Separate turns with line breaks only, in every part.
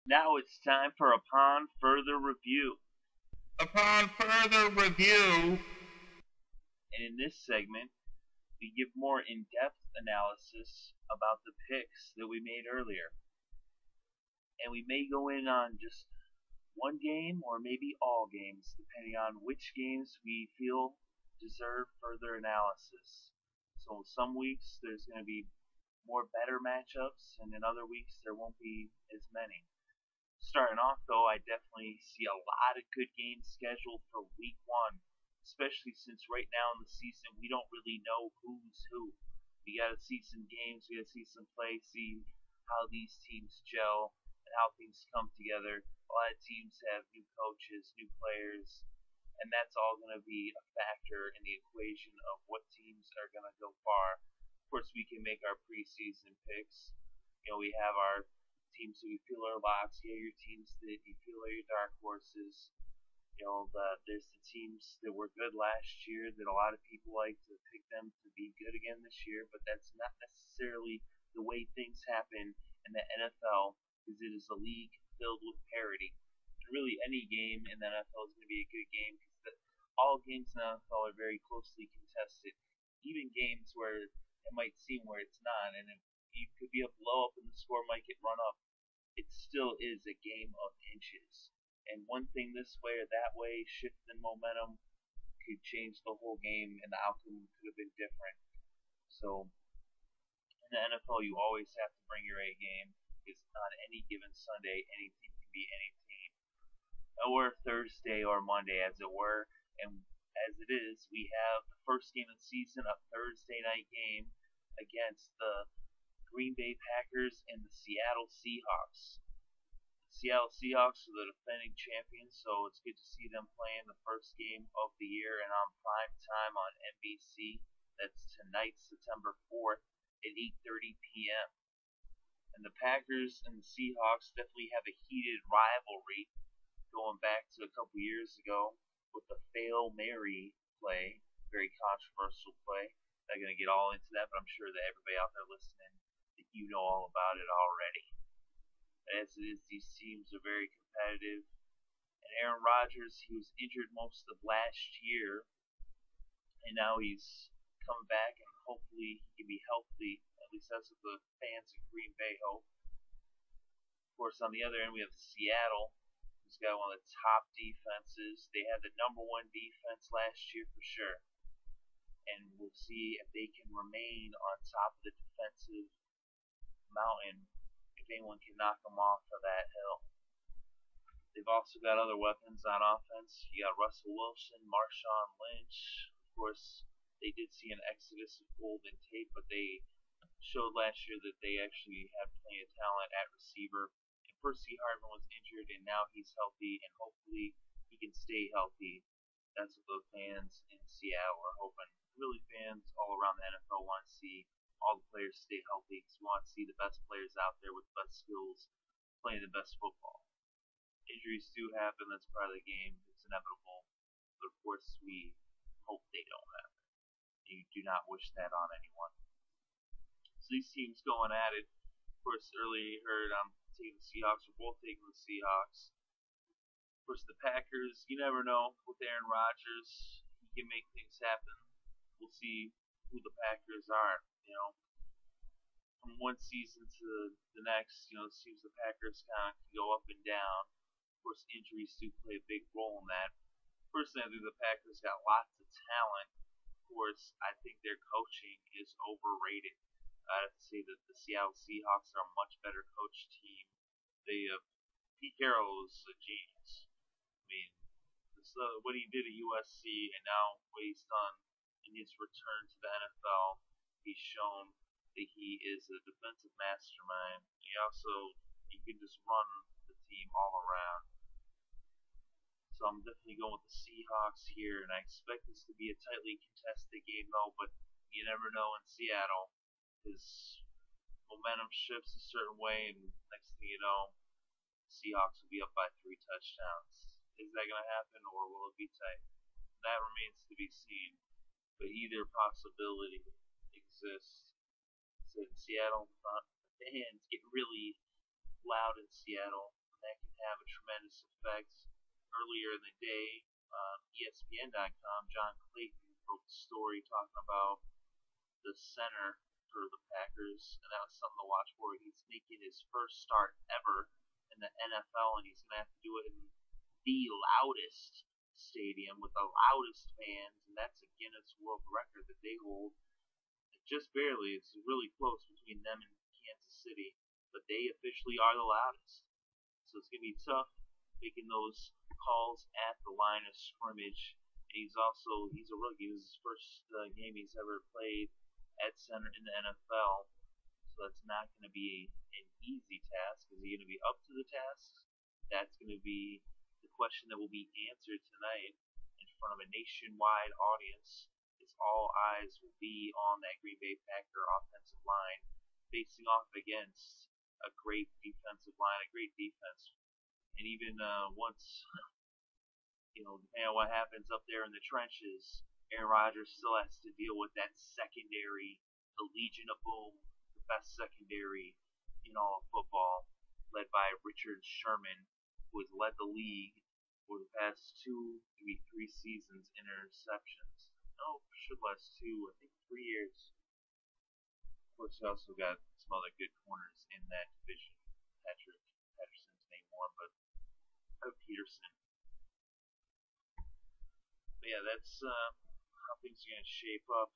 Now it's time for Upon Further Review.
Upon further review,
And in this segment, we give more in depth analysis about the picks that we made earlier. And we may go in on just one game or maybe all games, depending on which games we feel deserve further analysis. So some weeks there's going to be more better matchups, and in other weeks there won't be as many. Starting off though, I definitely see a lot of good games scheduled for week one, especially since right now in the season we don't really know who's who. We gotta see some games, we gotta see some play, see how these teams gel and how things come together. A lot of teams have new coaches, new players, and that's all going to be a factor in the equation of what teams are going to go far. Of course, we can make our preseason picks. We have our teams that we feel are locks. You have your teams that you feel are your dark horses. There's the teams that were good last year that a lot of people like to pick them to be good again this year, but that's not necessarily the way things happen in the NFL, because it is a league filled with parity. And really, any game in the NFL is going to be a good game because all games in the NFL are very closely contested. Even games where it might seem where it's not, and it could be a blow up and the score might get run up, it still is a game of inches. And one thing this way or that way, shift in momentum, could change the whole game, and the outcome could have been different. So in the NFL, you always have to bring your A game, because on any given Sunday, any team can be any team. Or Thursday or Monday, as it were. And as it is, we have the first game of the season, a Thursday night game against the Green Bay Packers and the Seattle Seahawks. The Seattle Seahawks are the defending champions, so it's good to see them playing the first game of the year and on prime time on NBC. That's tonight, September 4th at 8:30 p.m. And the Packers and the Seahawks definitely have a heated rivalry going back to a couple years ago with the Fail Mary play, very controversial play. Not going to get all into that, but I'm sure that everybody out there listening, that you know all about it already. As it is, these teams are very competitive. And Aaron Rodgers, he was injured most of last year, and now he's coming back, and hopefully he can be healthy. At least that's what the fans in Green Bay hope. Of course, on the other end, we have Seattle, who's got one of the top defenses. They had the number one defense last year for sure. And we'll see if they can remain on top of the defensive mountain, if anyone can knock them off of that hill. They've also got other weapons on offense. You got Russell Wilson, Marshawn Lynch. Of course, they did see an exodus of Golden Tate, but they showed last year that they actually have plenty of talent at receiver. And Percy Harvin was injured, and now he's healthy, and hopefully he can stay healthy. That's what the fans in Seattle are hoping. Really, fans all around the NFL want to see all the players stay healthy, because we want to see the best players out there with the best skills playing the best football. Injuries do happen, that's part of the game, it's inevitable, but of course we hope they don't happen. You do not wish that on anyone. So these teams going at it. Of course, earlier you heard I'm taking the Seahawks, we're both taking the Seahawks. Of course, the Packers, you never know with Aaron Rodgers, he can make things happen. We'll see who the Packers are, From one season to the next, it seems the Packers kind of can go up and down. Of course, injuries do play a big role in that. Personally, I think the Packers got lots of talent. Of course, I think their coaching is overrated. I have to say that the Seattle Seahawks are a much better coached team. Pete Carroll is a genius. I mean, what he did at USC and now what he's done in his return to the NFL, he's shown that he is a defensive mastermind. He can just run the team all around. So I'm definitely going with the Seahawks here, and I expect this to be a tightly contested game though, but you never know in Seattle, because momentum shifts a certain way, and next thing you know, Seahawks will be up by 3 touchdowns. Is that going to happen, or will it be tight? That remains to be seen, but either possibility exists. So in Seattle, fans get really loud in Seattle. that can have a tremendous effect. Earlier in the day, ESPN.com, John Clayton wrote a story talking about the center for the Packers, and that was something to watch for. He's making his first start ever in the NFL, and he's going to have to do it in the loudest stadium with the loudest fans, and that's a Guinness World Record that they hold. Just barely. It's really close between them and Kansas City, but they officially are the loudest. So it's going to be tough making those calls at the line of scrimmage. And he's a rookie. This is his first game he's ever played at center in the NFL. So that's not going to be an easy task. Is he going to be up to the task? That's going to be the question that will be answered tonight in front of a nationwide audience. As all eyes will be on that Green Bay Packer offensive line, facing off against a great defensive line, a great defense. And even once, depending on what happens up there in the trenches, Aaron Rodgers still has to deal with that secondary, the Legion of Boom, the best secondary in all of football, led by Richard Sherman, who has led the league for the past 2, maybe 3 seasons in interceptions. No, should last 2, I think 3 years. Of course, we also got some other good corners in that division. Patterson's name more, but Peterson. But yeah, that's how things are going to shape up.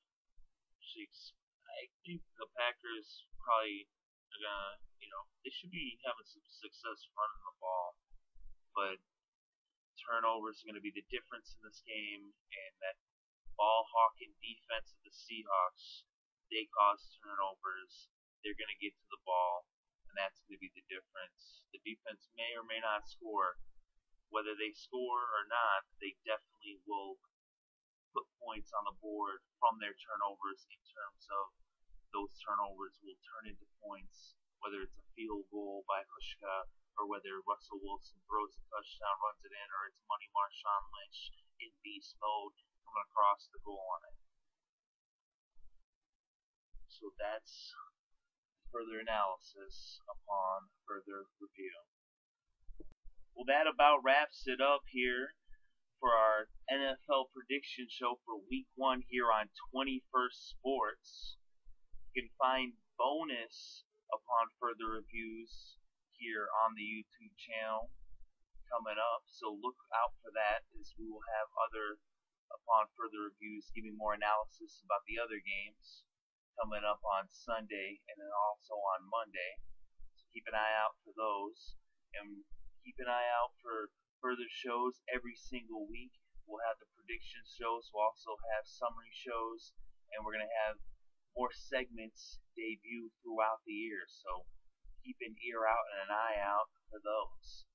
I think the Packers probably are going to, they should be having some success running the ball. But turnovers are going to be the difference in this game, and that ball-hawking defense of the Seahawks, they cause turnovers. They're going to get to the ball, and that's going to be the difference. The defense may or may not score. Whether they score or not, they definitely will put points on the board from their turnovers in terms of those turnovers will turn into points, whether it's a field goal by Hushka or whether Russell Wilson throws a touchdown, runs it in, or it's Money Marshawn Lynch in beast mode coming across the goal line. So that's further analysis upon further review. Well, that about wraps it up here for our NFL prediction show for Week 1 here on 21st Sports. You can find bonus upon further reviews here on the YouTube channel coming up, so look out for that, as we will have other upon further reviews giving more analysis about the other games coming up on Sunday and then also on Monday. So keep an eye out for those, and keep an eye out for further shows every single week. We'll have the prediction shows, we'll also have summary shows, and we're going to have more segments debut throughout the year, so keep an ear out and an eye out for those.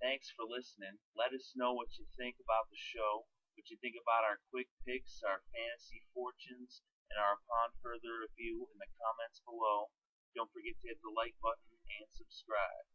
Thanks for listening. Let us know what you think about the show, what you think about our quick picks, our fantasy fortunes, and our upon further review in the comments below. Don't forget to hit the like button and subscribe.